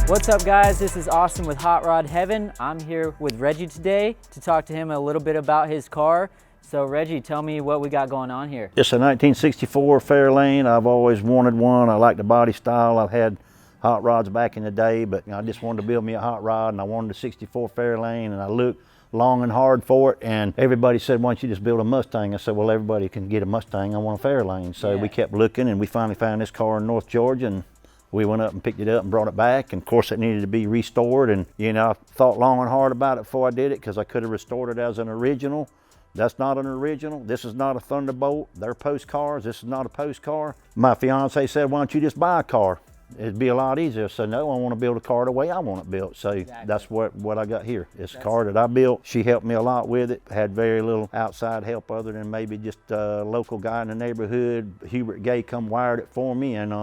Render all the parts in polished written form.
What's up guys, this is Austin with Hot Rod Heaven. I'm here with Reggie today to talk to him a little bit about his car. So Reggie, tell me what we got going on here. It's a 1964 Fairlane. I've always wanted one. I like the body style. I've had hot rods back in the day, but I just wanted to build me a hot rod, and I wanted a 64 Fairlane, and I looked long and hard for it, and everybody said, why don't you just build a Mustang? I said, well, everybody can get a Mustang. I want a Fairlane. So we kept looking, and we finally found this car in North Georgia, and we went up and picked it up and brought it back. And of course it needed to be restored, and you know, I thought long and hard about it before I did it, because I could have restored it as an original. That's not an original. This is not a Thunderbolt. They're post cars. This is not a post car. My fiance said, why don't you just buy a car? It'd be a lot easier. So no, I want to build a car the way I want it built. So that's what I got here. It's a car that I built. She helped me a lot with it. Had very little outside help other than maybe just a local guy in the neighborhood. Hubert Gay come wired it for me, and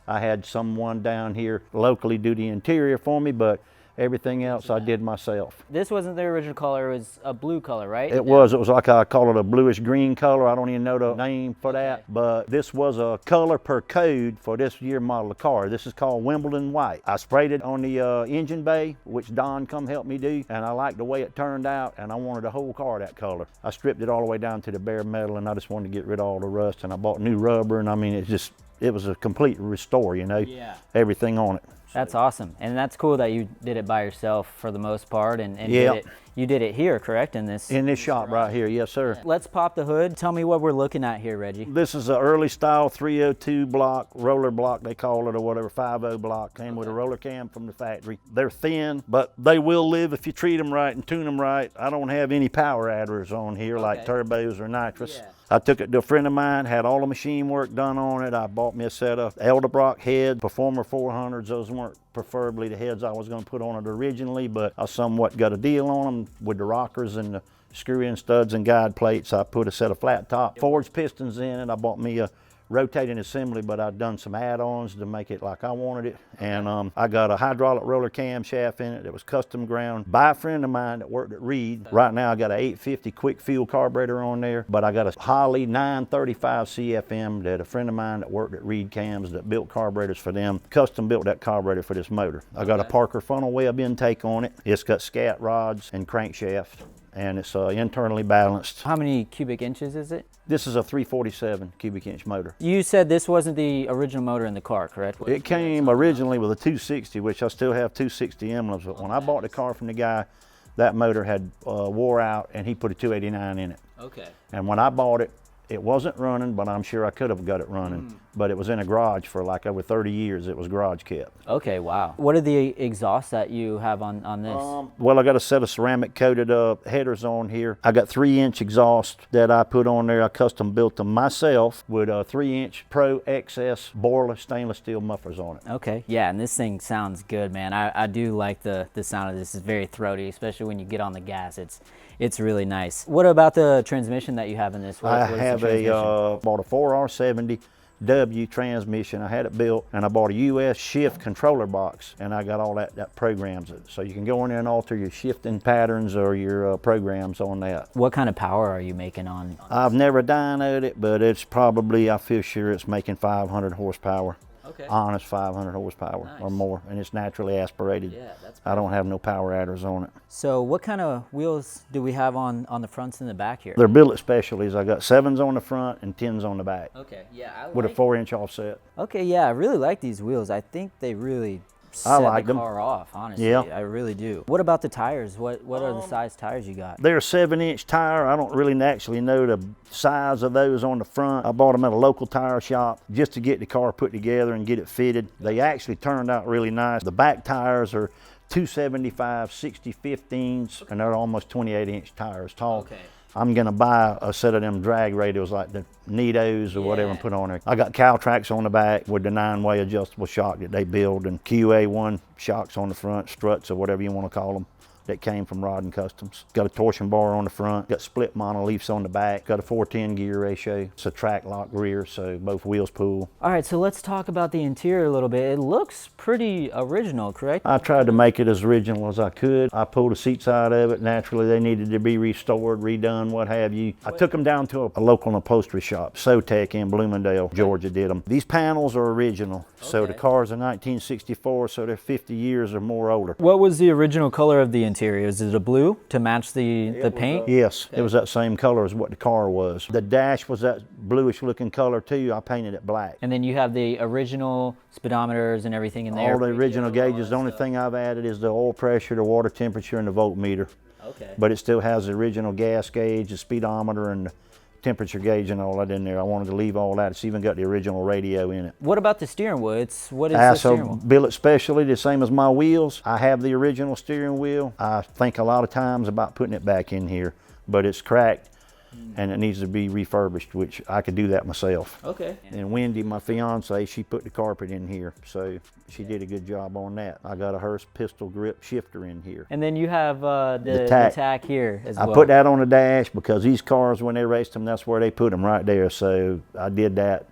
I had someone down here locally do the interior for me, but everything else I did myself. This wasn't the original color, it was a blue color, right? It was like, I call it a bluish green color. I don't even know the name for that, but this was a color per code for this year model of car. This is called Wimbledon White. I sprayed it on the engine bay, which Don come help me do, and I liked the way it turned out, and I wanted the whole car that color. I stripped it all the way down to the bare metal, and I just wanted to get rid of all the rust, and I bought new rubber, and I mean, it was a complete restore, you know? Yeah. Everything on it. That's awesome, and that's cool that you did it by yourself for the most part, and you did it here, correct? In this shop right here, yes sir. Let's pop the hood. Tell me what we're looking at here, Reggie. This is an early style 302 block, roller block they call it, or whatever, 50 block. Came with a roller cam from the factory. They're thin, but they will live if you treat them right and tune them right. I don't have any power adders on here like turbos or nitrous. Yeah. I took it to a friend of mine, had all the machine work done on it. I bought me a set of Edelbrock head, Performer 400s. Those weren't preferably the heads I was going to put on it originally, but I somewhat got a deal on them with the rockers and the screw-in studs and guide plates. I put a set of flat top forged pistons in it. I bought me a rotating assembly, but I've done some add-ons to make it like I wanted it. And I got a hydraulic roller camshaft in it that was custom ground by a friend of mine that worked at Reed. Right now I got a 850 quick fuel carburetor on there, but I got a Holley 935 CFM that a friend of mine that worked at Reed Cams that built carburetors for them, custom built that carburetor for this motor. I got a Parker funnel web intake on it. It's got scat rods and crankshaft, and it's internally balanced. How many cubic inches is it? This is a 347 cubic inch motor. You said this wasn't the original motor in the car, correct? It came originally with a 260, which I still have 260 emblems, but when I bought the car from the guy, that motor had wore out, and he put a 289 in it. Okay. And when I bought it, it wasn't running, but I'm sure I could have got it running. But it was in a garage for like over 30 years. It was garage kept. Okay, wow. What are the exhausts that you have on this? Well, I got a set of ceramic coated headers on here. I got 3-inch exhaust that I put on there. I custom built them myself with a 3-inch Pro XS boiler stainless steel mufflers on it. Okay, yeah, and this thing sounds good, man. I do like the sound of this. It's very throaty, especially when you get on the gas. It's really nice. What about the transmission that you have in this? I have bought a 4R70 W transmission. I had it built, and I bought a US shift controller box, and I got all that programs it. So you can go in there and alter your shifting patterns or your programs on that. What kind of power are you making on I've never dynoed it, but it's probably, I feel sure it's making 500 horsepower. Okay. Honest 500 horsepower or more, and it's naturally aspirated. Yeah, that's I don't have no power adders on it. So what kind of wheels do we have on the fronts and the back here? They're billet specialties. I got 7s on the front and 10s on the back. Okay, yeah. With a 4-inch offset. Okay, yeah, I really like these wheels. I think they really set the car off, honestly. Yeah. I really do. What about the tires? What are the size tires you got? They're a 7-inch tire. I don't really actually know the size of those on the front. I bought them at a local tire shop just to get the car put together and get it fitted. They actually turned out really nice. The back tires are 275 60/15s, and they're almost 28-inch tires tall. Okay. I'm gonna buy a set of them drag radials like the Nitos or whatever and put on there. I got Caltrax on the back with the 9-way adjustable shock that they build, and QA1 shocks on the front, struts or whatever you wanna call them that came from Rod and Customs. Got a torsion bar on the front, got split monoleafs on the back, got a 410 gear ratio. It's a track lock rear, so both wheels pull. All right, so let's talk about the interior a little bit. It looks pretty original, correct? I tried to make it as original as I could. I pulled the seats out of it. Naturally, they needed to be restored, redone, what have you. I took them down to a local upholstery shop, Sotec in Bloomingdale, Georgia did them. These panels are original. So the car's a 1964, so they're 50 years or more older. What was the original color of the interior? Is it a blue to match the paint? Yes, it was that same color as what the car was. The dash was that bluish looking color too. I painted it black. And then you have the original speedometers and everything in there? All the original gauges. The only thing I've added is the oil pressure, the water temperature, and the voltmeter. Okay. But it still has the original gas gauge, the speedometer, and the temperature gauge and all that in there. I wanted to leave all that. It's even got the original radio in it. What about the steering wheel? What is the steering wheel? Billet specialty, the same as my wheels. I have the original steering wheel. I think a lot of times about putting it back in here, but it's cracked and it needs to be refurbished, which I could do that myself. Okay. And Wendy, my fiance, she put the carpet in here, so she did a good job on that. I got a Hurst pistol grip shifter in here. And then you have the tack here as well. I put that on the dash because these cars, when they raced them, that's where they put them, right there. So I did that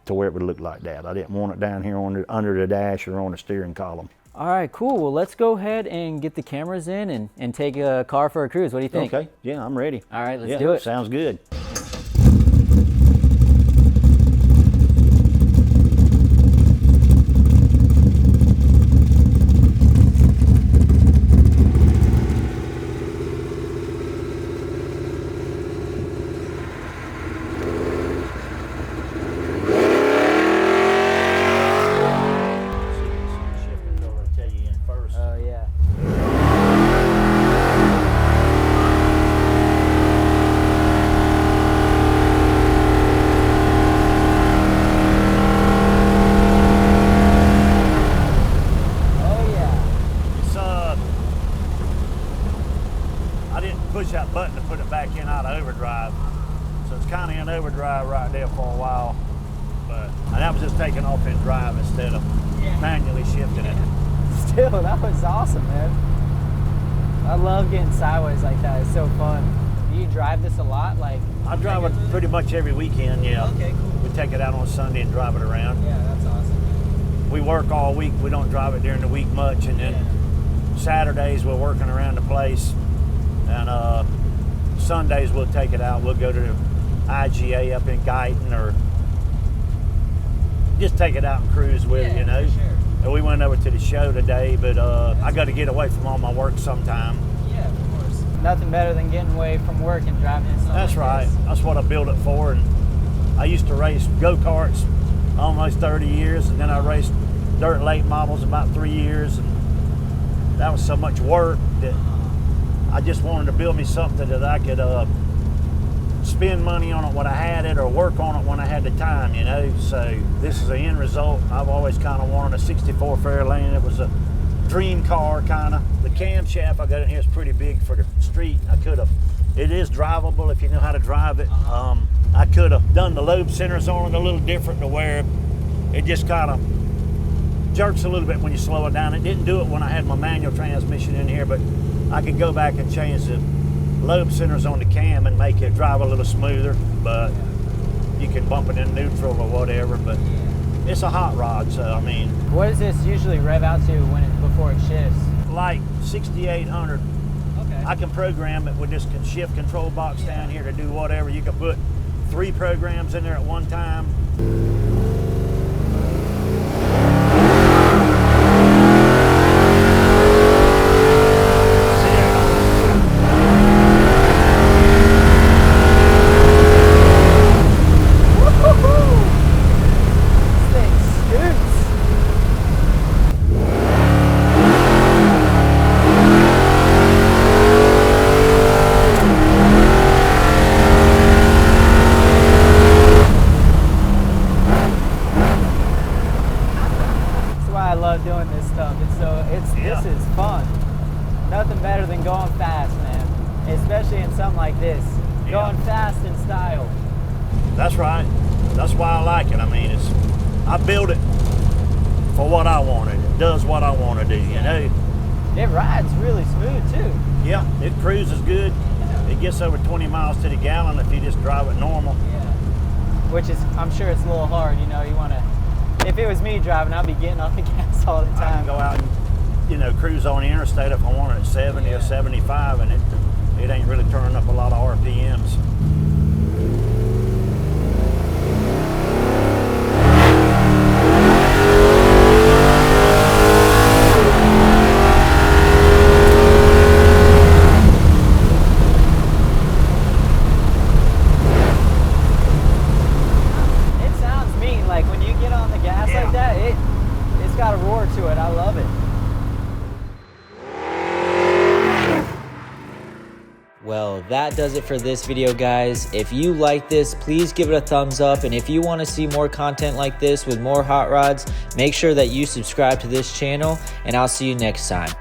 to where it would look like that. I didn't want it down here under the dash or on the steering column. All right, cool. Well, let's go ahead and get the cameras in and take a car for a cruise. What do you think? Okay, yeah, I'm ready. All right, let's do it. Sounds good. Oh, yeah. Push that button to put it back in out of overdrive. So it's kind of in overdrive right there for a while. And that was just taking off in drive instead of manually shifting it. Still, that was awesome, man. I love getting sideways like that. It's so fun. Do you drive this a lot? I drive it pretty much every weekend, yeah. Okay, cool. We take it out on Sunday and drive it around. Yeah, that's awesome. We work all week. We don't drive it during the week much. And then Saturdays we're working around the place. And Sundays we'll take it out. We'll go to the IGA up in Guyton or just take it out and cruise with it, you know. For sure. And we went over to the show today, but I got to get away from all my work sometime. Yeah, of course. Nothing better than getting away from work and driving in something. That's right. That's what I built it for. And I used to race go-karts almost 30 years, and then I raced dirt late models about 3 years. And that was so much work that I just wanted to build me something that I could spend money on it when I had it or work on it when I had the time, you know. So this is the end result. I've always kind of wanted a 64 Fairlane. It was a dream car, kind of. The camshaft I got in here is pretty big for the street. It is drivable if you know how to drive it. I could have done the lobe centers on it a little different to where it just kind of jerks a little bit when you slow it down. It didn't do it when I had my manual transmission in here, but I could go back and change the lobe centers on the cam and make it drive a little smoother, but you can bump it in neutral or whatever. But it's a hot rod, so I mean. What does this usually rev out to before it shifts? Like 6,800. Okay. I can program it with this shift control box down here to do whatever. You can put 3 programs in there at one time. Doing this stuff. This is fun. Nothing better than going fast, man. Especially in something like this. Going fast in style. That's right. That's why I like it. I mean, I built it for what I wanted. It does what I want to do, you know. It rides really smooth too. Yeah, it cruises good. It gets over 20 miles to the gallon if you just drive it normal. Yeah. Which is, I'm sure it's a little hard, you know, you want to, if it was me driving, I'd be getting on the gas all the I time. can go out and, you know, cruise on the interstate if I want it at 70 or 75, and it ain't really turning up a lot of RPMs. It's got a roar to it. I love it. Well, that does it for this video, guys. If you like this, please give it a thumbs up. And if you want to see more content like this with more hot rods, make sure that you subscribe to this channel, and I'll see you next time.